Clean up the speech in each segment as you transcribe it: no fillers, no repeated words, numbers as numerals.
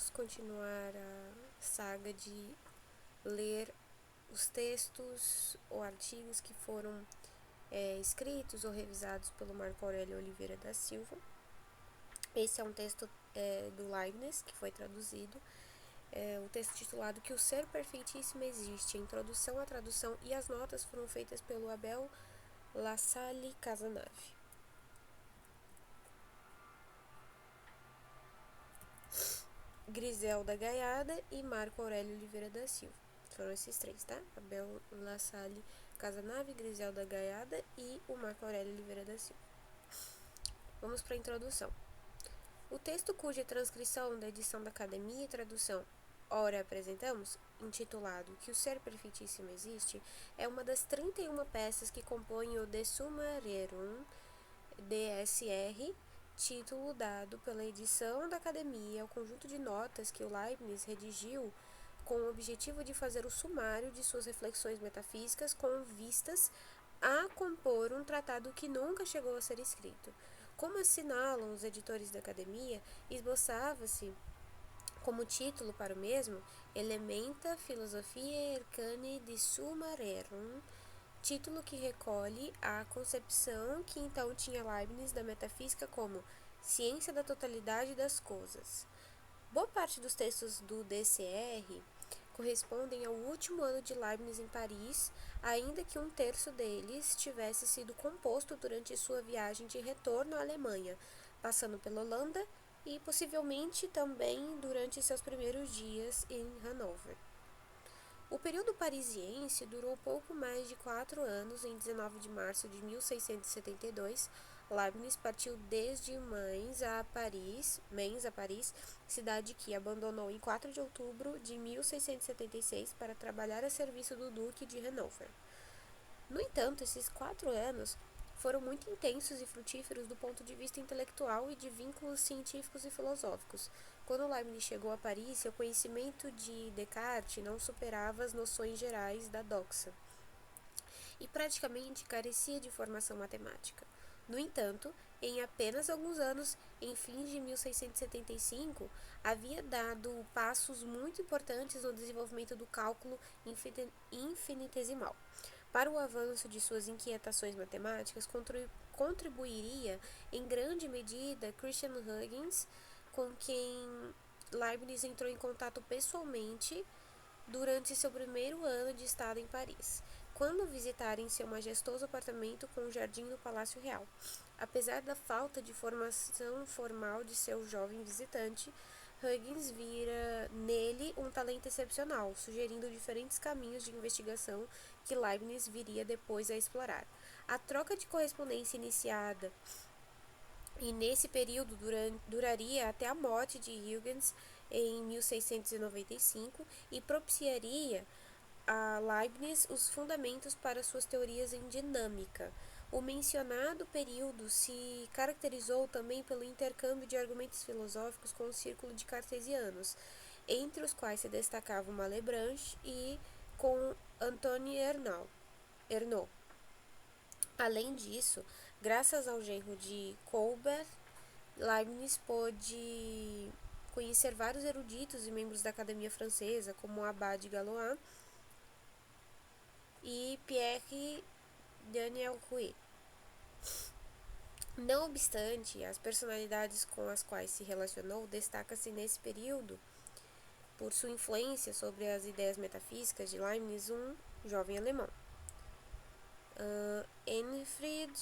vamos continuar a saga de ler os textos ou artigos que foram escritos ou revisados pelo Marco Aurélio Oliveira da Silva. Esse é um texto do Leibniz, que foi traduzido. O texto titulado Que o Ser Perfeitíssimo Existe. A introdução, a tradução e as notas foram feitas pelo Abel Lassalle Casanave. Griselda Gaiada e Marco Aurélio Oliveira da Silva. Foram esses três, tá? Abel Lassalle Casanave, Griselda Gaiada e o Marco Aurélio Oliveira da Silva. Vamos para a introdução. O texto cuja transcrição da edição da Academia e tradução ora apresentamos, intitulado Que o Ser Perfeitíssimo Existe, é uma das 31 peças que compõem o De Summa Rerum, DSR, título dado pela edição da Academia ao conjunto de notas que o Leibniz redigiu com o objetivo de fazer o sumário de suas reflexões metafísicas com vistas a compor um tratado que nunca chegou a ser escrito. Como assinalam os editores da Academia, esboçava-se como título para o mesmo Elementa Philosophiae Arcanae de Summa Rerum, título que recolhe a concepção que então tinha Leibniz da metafísica como ciência da totalidade das coisas. Boa parte dos textos do DCR correspondem ao último ano de Leibniz em Paris, ainda que um terço deles tivesse sido composto durante sua viagem de retorno à Alemanha, passando pela Holanda e possivelmente também durante seus primeiros dias em Hanover. O período parisiense durou pouco mais de 4 anos. Em 19 de março de 1672, Leibniz partiu desde Mainz a Paris, cidade que abandonou em 4 de outubro de 1676 para trabalhar a serviço do Duque de Hanover. No entanto, esses 4 anos foram muito intensos e frutíferos do ponto de vista intelectual e de vínculos científicos e filosóficos. Quando Leibniz chegou a Paris, seu conhecimento de Descartes não superava as noções gerais da doxa e praticamente carecia de formação matemática. No entanto, em apenas alguns anos, em fins de 1675, havia dado passos muito importantes no desenvolvimento do cálculo infinitesimal. Para o avanço de suas inquietações matemáticas, contribuiria em grande medida Christian Huygens, com quem Leibniz entrou em contato pessoalmente durante seu primeiro ano de estado em Paris, quando visitarem seu majestoso apartamento com um jardim no Palácio Real. Apesar da falta de formação formal de seu jovem visitante, Huygens vira nele um talento excepcional, sugerindo diferentes caminhos de investigação que Leibniz viria depois a explorar. A troca de correspondência iniciada e nesse período duraria até a morte de Huygens em 1695 e propiciaria a Leibniz os fundamentos para suas teorias em dinâmica. O mencionado período se caracterizou também pelo intercâmbio de argumentos filosóficos com o círculo de cartesianos, entre os quais se destacavam Malebranche e com Antoine Ernaux. Além disso, graças ao genro de Colbert, Leibniz pôde conhecer vários eruditos e membros da Academia Francesa, como Abad Galois e Pierre Daniel Rouet. Não obstante, as personalidades com as quais se relacionou destaca-se nesse período por sua influência sobre as ideias metafísicas de Leibniz, um jovem alemão, Enfried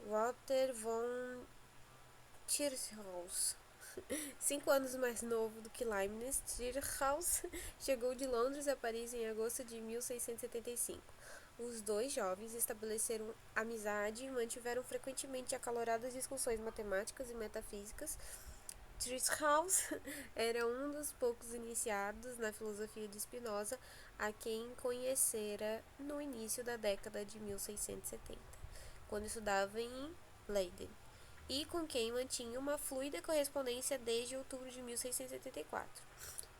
Walter von Tirchhaus. 5 anos mais novo do que Leibniz, Tirchhaus chegou de Londres a Paris em agosto de 1675. Os dois jovens estabeleceram amizade e mantiveram frequentemente acaloradas discussões matemáticas e metafísicas. Tirchhaus era um dos poucos iniciados na filosofia de Spinoza a quem conhecera no início da década de 1670, quando estudava em Leiden, e com quem mantinha uma fluida correspondência desde outubro de 1674.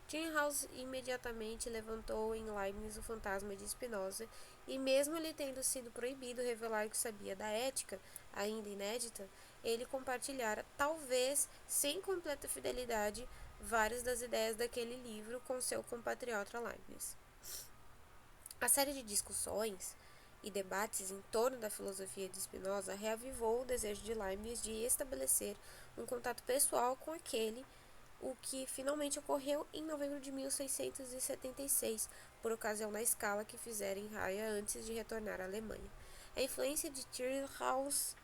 Tirchhaus imediatamente levantou em Leibniz o fantasma de Spinoza, e mesmo ele tendo sido proibido revelar o que sabia da ética, ainda inédita, ele compartilhara, talvez sem completa fidelidade, várias das ideias daquele livro com seu compatriota Leibniz. A série de discussões e debates em torno da filosofia de Spinoza reavivou o desejo de Leibniz de estabelecer um contato pessoal com aquele, o que finalmente ocorreu em novembro de 1676, por ocasião da escala que fizera em Haia antes de retornar à Alemanha. A influência de Tillerhaus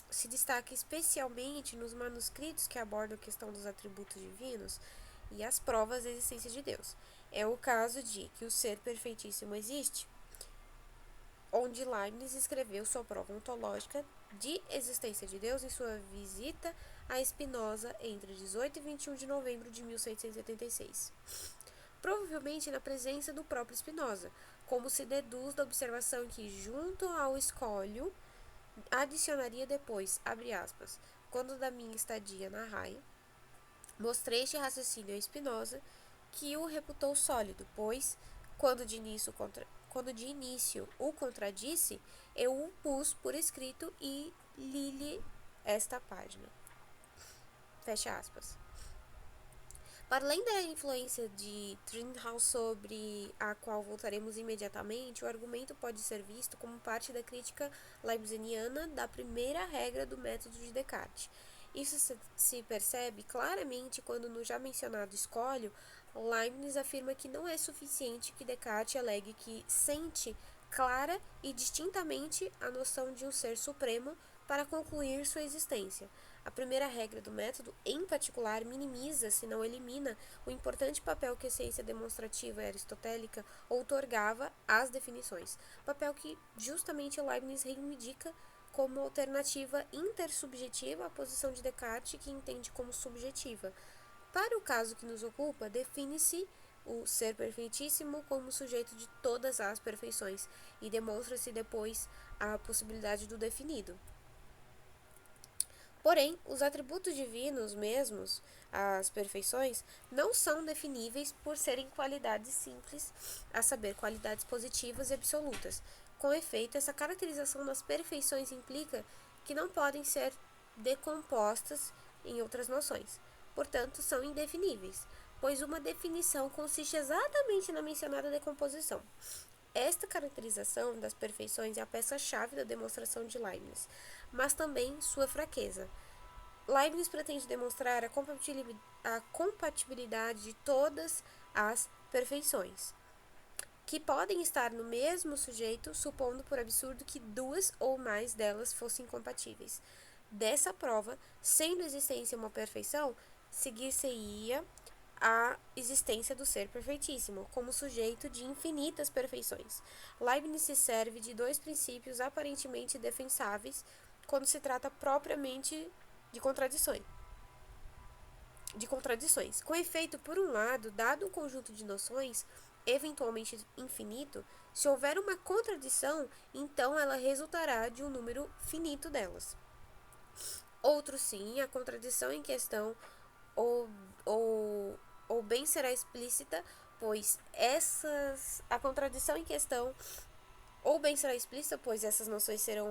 se destaca especialmente nos manuscritos que abordam a questão dos atributos divinos e as provas da existência de Deus. É o caso de Que o Ser Perfeitíssimo Existe, onde Leibniz escreveu sua prova ontológica de existência de Deus em sua visita a Spinoza entre 18 e 21 de novembro de 1786. Provavelmente na presença do próprio Spinoza, como se deduz da observação que, junto ao escolho, adicionaria depois, abre aspas, quando da minha estadia na Raia, mostrei este raciocínio a Spinoza, que o reputou sólido, pois, quando de início o contradisse, eu o pus por escrito e li-lhe esta página. Fecha aspas. Para além da influência de Tillerhaus, sobre a qual voltaremos imediatamente, o argumento pode ser visto como parte da crítica leibniziana da primeira regra do método de Descartes. Isso se percebe claramente quando no já mencionado escolho, Leibniz afirma que não é suficiente que Descartes alegue que sente clara e distintamente a noção de um ser supremo para concluir sua existência. A primeira regra do método, em particular, minimiza, se não elimina, o importante papel que a ciência demonstrativa aristotélica outorgava às definições, papel que justamente Leibniz reivindica como alternativa intersubjetiva à posição de Descartes, que entende como subjetiva. Para o caso que nos ocupa, define-se o ser perfeitíssimo como sujeito de todas as perfeições e demonstra-se depois a possibilidade do definido. Porém, os atributos divinos mesmos, as perfeições, não são definíveis por serem qualidades simples, a saber, qualidades positivas e absolutas. Com efeito, essa caracterização das perfeições implica que não podem ser decompostas em outras noções. Portanto, são indefiníveis, pois uma definição consiste exatamente na mencionada decomposição. Esta caracterização das perfeições é a peça-chave da demonstração de Leibniz, mas também sua fraqueza. Leibniz pretende demonstrar a compatibilidade de todas as perfeições, que podem estar no mesmo sujeito, supondo por absurdo que duas ou mais delas fossem compatíveis. Dessa prova, sendo a existência uma perfeição, seguir-se-ia a existência do ser perfeitíssimo, como sujeito de infinitas perfeições. Leibniz se serve de dois princípios aparentemente defensáveis quando se trata propriamente de contradições. Com efeito, por um lado, dado um conjunto de noções, eventualmente infinito, se houver uma contradição, então ela resultará de um número finito delas. Outro sim, a contradição em questão ou bem será explícita, pois a contradição em questão ou bem será explícita, pois essas noções serão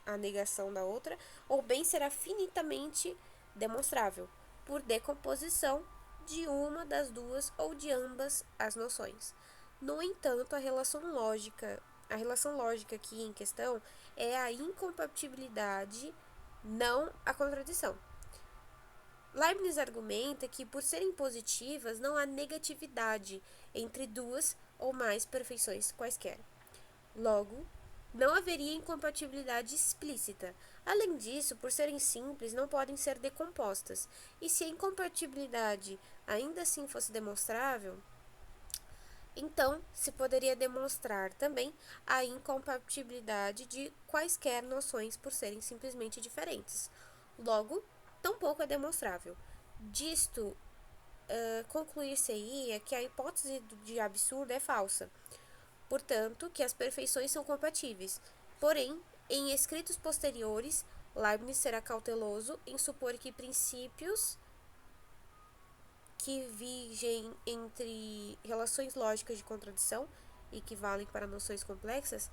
a negação da outra, ou bem será finitamente demonstrável, por decomposição de uma das duas ou de ambas as noções. No entanto, a relação lógica aqui em questão é a incompatibilidade, não a contradição. Leibniz argumenta que, por serem positivas, não há negatividade entre duas ou mais perfeições quaisquer. Logo, não haveria incompatibilidade explícita. Além disso, por serem simples, não podem ser decompostas. E se a incompatibilidade ainda assim fosse demonstrável, então se poderia demonstrar também a incompatibilidade de quaisquer noções por serem simplesmente diferentes. Logo, tampouco é demonstrável. Disto, concluir-se-ia que a hipótese de absurdo é falsa. Portanto, que as perfeições são compatíveis. Porém, em escritos posteriores, Leibniz será cauteloso em supor que princípios que vigem entre relações lógicas de contradição e que valem para noções complexas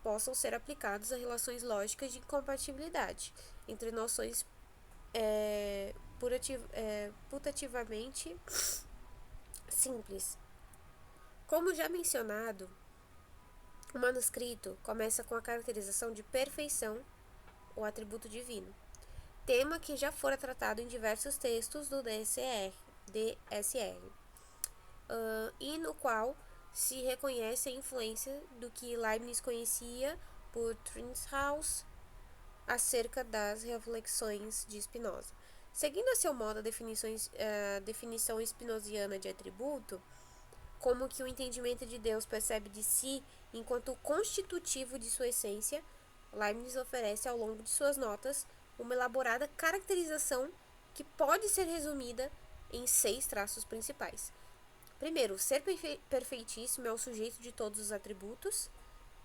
possam ser aplicados a relações lógicas de incompatibilidade entre noções putativamente simples. Como já mencionado, o manuscrito começa com a caracterização de perfeição, o atributo divino, tema que já fora tratado em diversos textos do DSR, e no qual se reconhece a influência do que Leibniz conhecia por Trinhaus acerca das reflexões de Spinoza. Seguindo a seu modo a definição spinoziana de atributo, como que o entendimento de Deus percebe de si enquanto constitutivo de sua essência, Leibniz oferece ao longo de suas notas uma elaborada caracterização que pode ser resumida em 6 traços principais. Primeiro, ser perfeitíssimo é o sujeito de todos os atributos.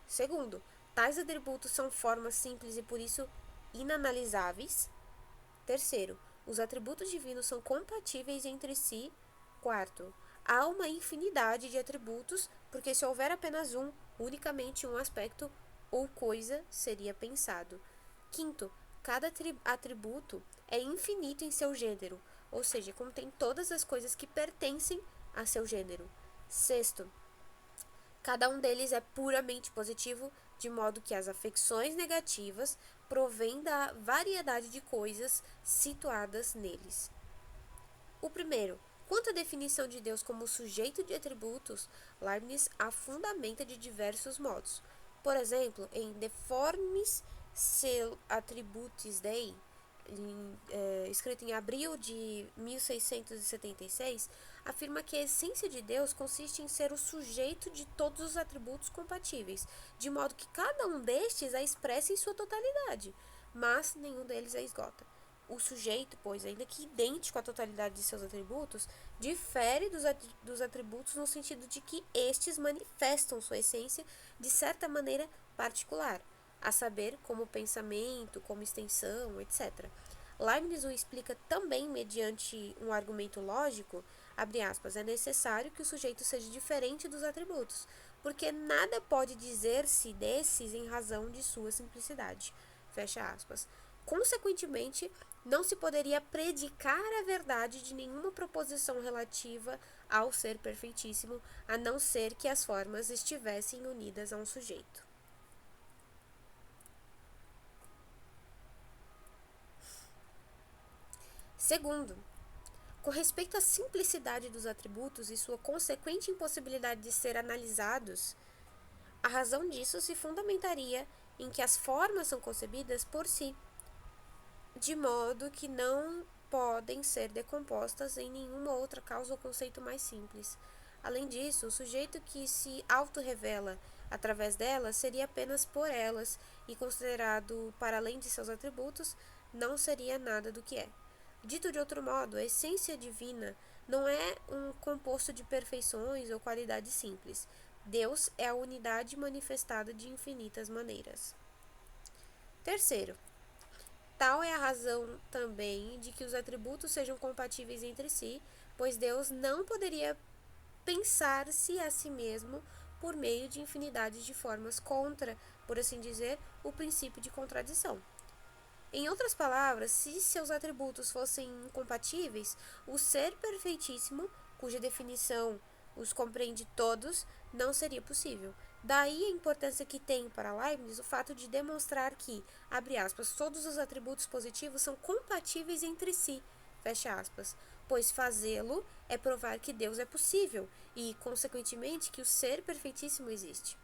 Segundo, tais atributos são formas simples e por isso inanalisáveis. Terceiro, os atributos divinos são compatíveis entre si. Quarto, há uma infinidade de atributos, porque se houver apenas um, unicamente um aspecto ou coisa seria pensado. Quinto, cada atributo é infinito em seu gênero, ou seja, contém todas as coisas que pertencem a seu gênero. Sexto, cada um deles é puramente positivo, de modo que as afecções negativas provêm da variedade de coisas situadas neles. O primeiro, quanto à definição de Deus como sujeito de atributos, Leibniz a fundamenta de diversos modos. Por exemplo, em De Formis seu Attributis Dei, escrito em abril de 1676, afirma que a essência de Deus consiste em ser o sujeito de todos os atributos compatíveis, de modo que cada um destes a expressa em sua totalidade, mas nenhum deles a esgota. O sujeito, pois, ainda que idêntico à totalidade de seus atributos, difere dos atributos no sentido de que estes manifestam sua essência de certa maneira particular, a saber, como pensamento, como extensão, etc. Leibniz o explica também mediante um argumento lógico, abre aspas, é necessário que o sujeito seja diferente dos atributos, porque nada pode dizer-se desses em razão de sua simplicidade, fecha aspas. Consequentemente, não se poderia predicar a verdade de nenhuma proposição relativa ao ser perfeitíssimo, a não ser que as formas estivessem unidas a um sujeito. Segundo, com respeito à simplicidade dos atributos e sua consequente impossibilidade de ser analisados, a razão disso se fundamentaria em que as formas são concebidas por si, de modo que não podem ser decompostas em nenhuma outra causa ou conceito mais simples. Além disso, o sujeito que se autorrevela através delas seria apenas por elas e considerado para além de seus atributos, não seria nada do que é. Dito de outro modo, a essência divina não é um composto de perfeições ou qualidades simples. Deus é a unidade manifestada de infinitas maneiras. Terceiro, tal é a razão também de que os atributos sejam compatíveis entre si, pois Deus não poderia pensar-se a si mesmo por meio de infinidade de formas contra, por assim dizer, o princípio de contradição. Em outras palavras, se seus atributos fossem incompatíveis, o ser perfeitíssimo, cuja definição os compreende todos, não seria possível. Daí a importância que tem para Leibniz o fato de demonstrar que, abre aspas, todos os atributos positivos são compatíveis entre si, fecha aspas, pois fazê-lo é provar que Deus é possível e, consequentemente, que o ser perfeitíssimo existe.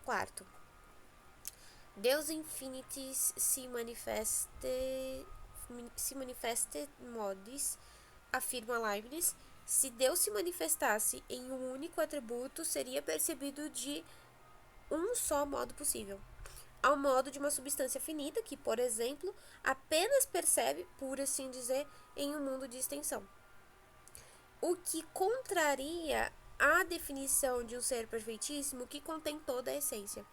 Quarto, Deus infinitis se manifeste modis, afirma Leibniz. Se Deus se manifestasse em um único atributo, seria percebido de um só modo possível, ao modo de uma substância finita que, por exemplo, apenas percebe, por assim dizer, em um mundo de extensão. O que contraria a definição de um ser perfeitíssimo que contém toda a essência.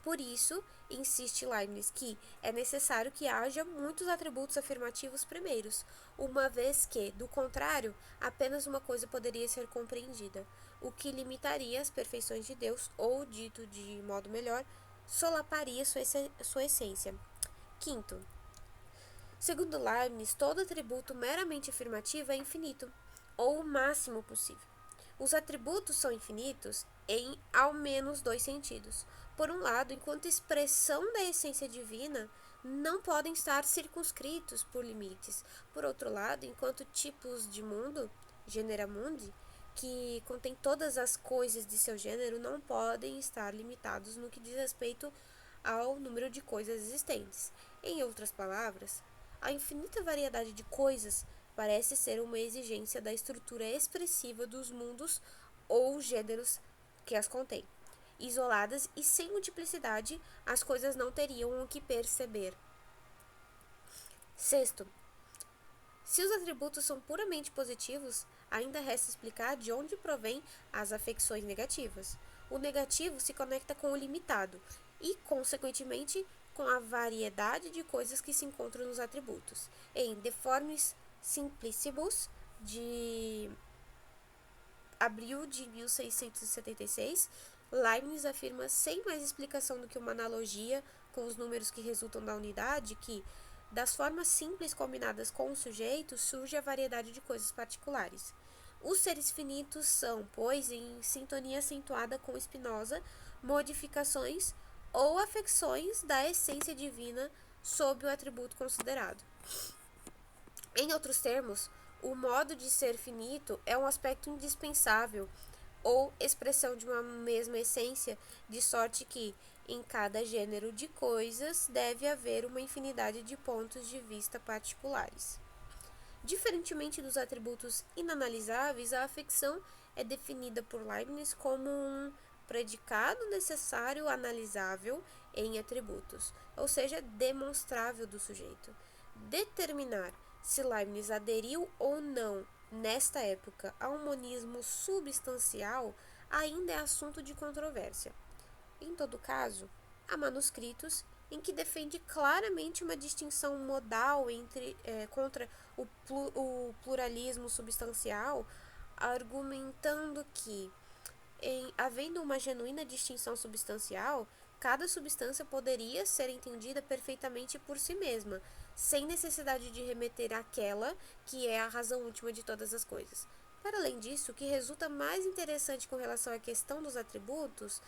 Por isso, insiste Leibniz que é necessário que haja muitos atributos afirmativos primeiros, uma vez que, do contrário, apenas uma coisa poderia ser compreendida, o que limitaria as perfeições de Deus, ou, dito de modo melhor, solaparia sua essência. Quinto, segundo Leibniz, todo atributo meramente afirmativo é infinito, ou o máximo possível. Os atributos são infinitos em ao menos dois sentidos. Por um lado, enquanto expressão da essência divina, não podem estar circunscritos por limites. Por outro lado, enquanto tipos de mundo, genera mundi, que contém todas as coisas de seu gênero, não podem estar limitados no que diz respeito ao número de coisas existentes. Em outras palavras, a infinita variedade de coisas parece ser uma exigência da estrutura expressiva dos mundos ou gêneros que as contêm. Isoladas e sem multiplicidade, as coisas não teriam o que perceber. Sexto, se os atributos são puramente positivos, ainda resta explicar de onde provém as afecções negativas. O negativo se conecta com o limitado e, consequentemente, com a variedade de coisas que se encontram nos atributos. Em De Formis Simplicibus, de abril de 1676, Leibniz afirma, sem mais explicação do que uma analogia com os números que resultam da unidade, que, das formas simples combinadas com o sujeito, surge a variedade de coisas particulares. Os seres finitos são, pois, em sintonia acentuada com Spinoza, modificações ou afecções da essência divina sob o atributo considerado. Em outros termos, o modo de ser finito é um aspecto indispensável ou expressão de uma mesma essência, de sorte que, em cada gênero de coisas, deve haver uma infinidade de pontos de vista particulares. Diferentemente dos atributos inanalisáveis, a afecção é definida por Leibniz como um predicado necessário analisável em atributos, ou seja, demonstrável do sujeito. Determinar se Leibniz aderiu ou não, nesta época, ao monismo substancial ainda é assunto de controvérsia. Em todo caso, há manuscritos em que defende claramente uma distinção modal contra o pluralismo substancial, argumentando que, havendo uma genuína distinção substancial, cada substância poderia ser entendida perfeitamente por si mesma, sem necessidade de remeter àquela que é a razão última de todas as coisas. Para além disso, o que resulta mais interessante com relação à questão dos atributos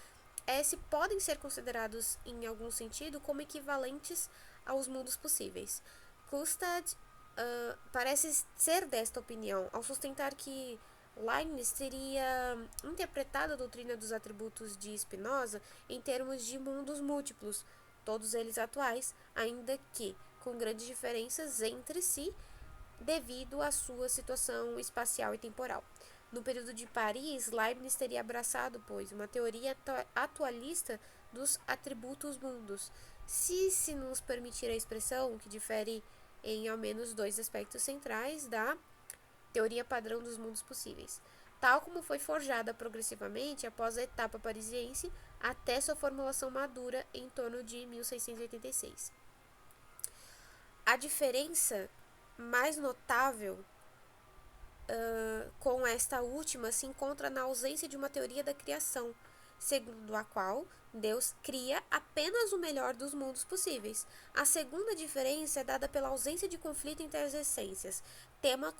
é se podem ser considerados, em algum sentido, como equivalentes aos mundos possíveis. Kustad parece ser desta opinião, ao sustentar que Leibniz teria interpretado a doutrina dos atributos de Spinoza em termos de mundos múltiplos, todos eles atuais, ainda que com grandes diferenças entre si, devido à sua situação espacial e temporal. No período de Paris, Leibniz teria abraçado, pois, uma teoria atualista dos atributos mundos, se nos permitir a expressão, que difere em ao menos dois aspectos centrais da teoria padrão dos mundos possíveis, tal como foi forjada progressivamente após a etapa parisiense até sua formulação madura em torno de 1686. A diferença mais notável com esta última se encontra na ausência de uma teoria da criação, segundo a qual Deus cria apenas o melhor dos mundos possíveis. A segunda diferença é dada pela ausência de conflito entre as essências, tema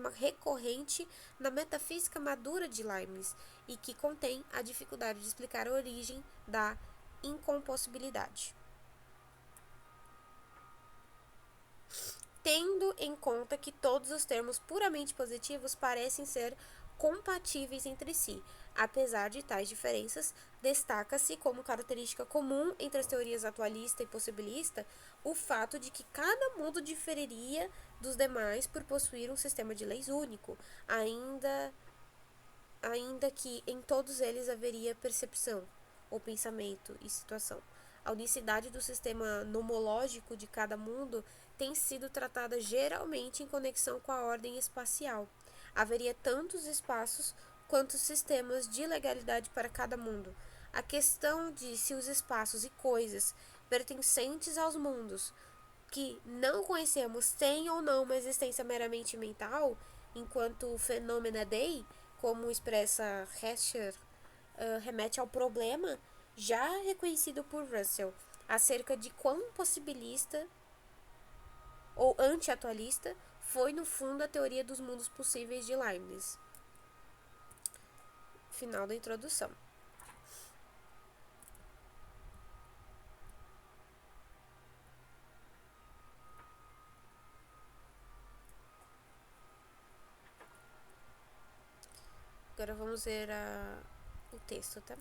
recorrente na metafísica madura de Leibniz, e que contém a dificuldade de explicar a origem da incompossibilidade. Tendo em conta que todos os termos puramente positivos parecem ser compatíveis entre si, apesar de tais diferenças, destaca-se como característica comum entre as teorias atualista e possibilista o fato de que cada mundo diferiria dos demais por possuir um sistema de leis único, ainda que em todos eles haveria percepção, ou pensamento e situação. A unicidade do sistema nomológico de cada mundo tem sido tratada geralmente em conexão com a ordem espacial. Haveria tantos espaços quanto sistemas de legalidade para cada mundo. A questão de se os espaços e coisas pertencentes aos mundos que não conhecemos têm ou não uma existência meramente mental, enquanto phenomena dei, como expressa Hescher, remete ao problema já reconhecido por Russell, acerca de quão possibilista ou anti-atualista foi, no fundo, a teoria dos mundos possíveis de Leibniz. Final da introdução. Agora vamos ver o texto, tá?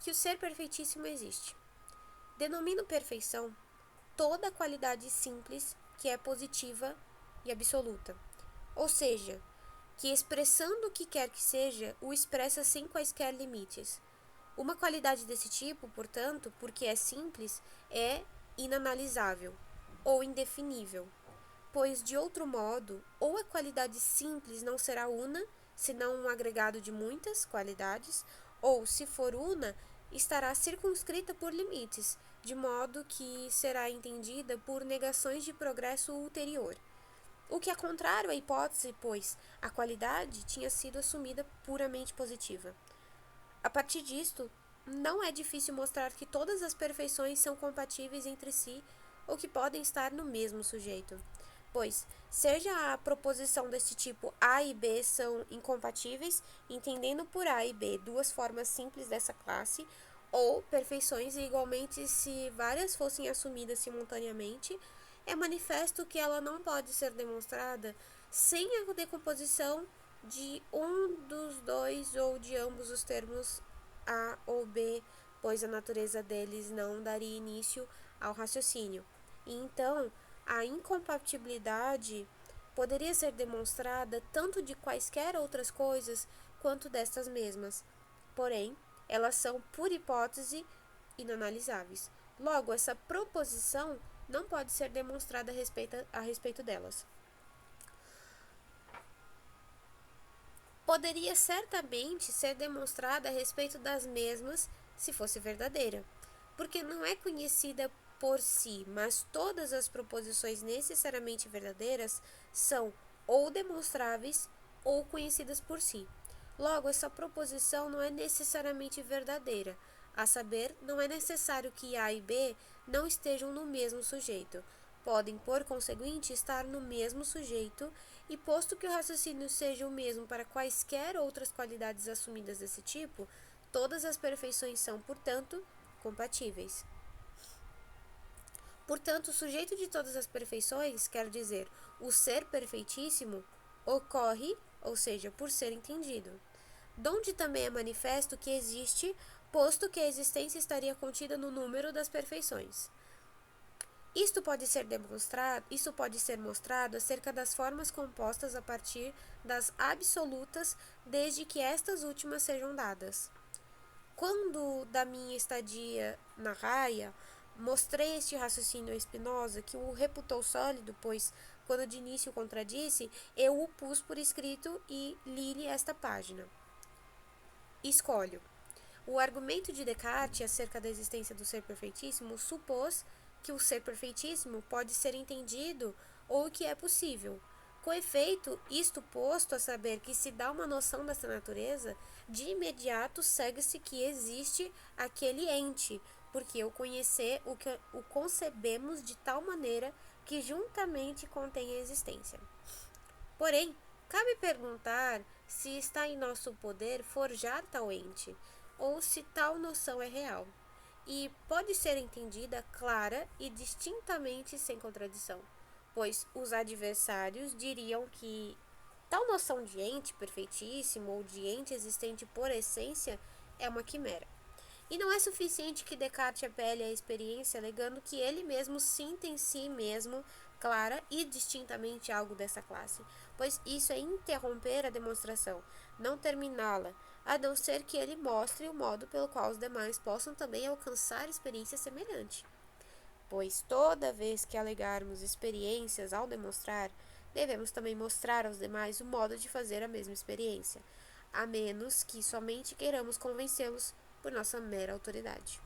Que o ser perfeitíssimo existe. Denomino perfeição toda qualidade simples que é positiva e absoluta. Ou seja, que expressando o que quer que seja, o expressa sem quaisquer limites. Uma qualidade desse tipo, portanto, porque é simples, é inanalisável ou indefinível, pois, de outro modo, ou a qualidade simples não será una, senão um agregado de muitas qualidades, ou, se for una, estará circunscrita por limites, de modo que será entendida por negações de progresso ulterior. O que é contrário à hipótese, pois a qualidade tinha sido assumida puramente positiva. A partir disto, não é difícil mostrar que todas as perfeições são compatíveis entre si ou que podem estar no mesmo sujeito. Pois, seja a proposição deste tipo A e B são incompatíveis, entendendo por A e B duas formas simples dessa classe, ou perfeições, e igualmente se várias fossem assumidas simultaneamente, é manifesto que ela não pode ser demonstrada sem a decomposição de um dos dois ou de ambos os termos A ou B, pois a natureza deles não daria início ao raciocínio. E então, a incompatibilidade poderia ser demonstrada tanto de quaisquer outras coisas quanto destas mesmas. Porém, elas são, por hipótese, inanalisáveis. Logo, essa proposição não pode ser demonstrada a respeito delas. Poderia certamente ser demonstrada a respeito das mesmas se fosse verdadeira, porque não é conhecida por si, mas todas as proposições necessariamente verdadeiras são ou demonstráveis ou conhecidas por si. Logo, essa proposição não é necessariamente verdadeira, a saber, não é necessário que A e B não estejam no mesmo sujeito. Podem, por conseguinte, estar no mesmo sujeito, e posto que o raciocínio seja o mesmo para quaisquer outras qualidades assumidas desse tipo, todas as perfeições são, portanto, compatíveis. Portanto, o sujeito de todas as perfeições, quer dizer, o ser perfeitíssimo, ocorre, ou seja, por ser entendido. Donde também é manifesto que existe, posto que a existência estaria contida no número das perfeições. Isto pode ser mostrado acerca das formas compostas a partir das absolutas, desde que estas últimas sejam dadas. Quando, da minha estadia na raia, mostrei este raciocínio a Spinoza, que o reputou sólido, pois, quando de início o contradisse, eu o pus por escrito e li-lhe esta página. Escolho. O argumento de Descartes acerca da existência do ser perfeitíssimo supôs que o ser perfeitíssimo pode ser entendido ou que é possível. Com efeito, isto posto a saber que se dá uma noção dessa natureza, de imediato segue-se que existe aquele ente, porque o concebemos de tal maneira que juntamente contém a existência. Porém, cabe perguntar se está em nosso poder forjar tal ente, ou se tal noção é real, e pode ser entendida clara e distintamente sem contradição, pois os adversários diriam que tal noção de ente perfeitíssimo ou de ente existente por essência é uma quimera. E não é suficiente que Descartes apele à experiência, alegando que ele mesmo sinta em si mesmo clara e distintamente algo dessa classe, pois isso é interromper a demonstração, não terminá-la, a não ser que ele mostre o modo pelo qual os demais possam também alcançar experiência semelhante. Pois toda vez que alegarmos experiências ao demonstrar, devemos também mostrar aos demais o modo de fazer a mesma experiência, a menos que somente queiramos convencê-los por nossa mera autoridade.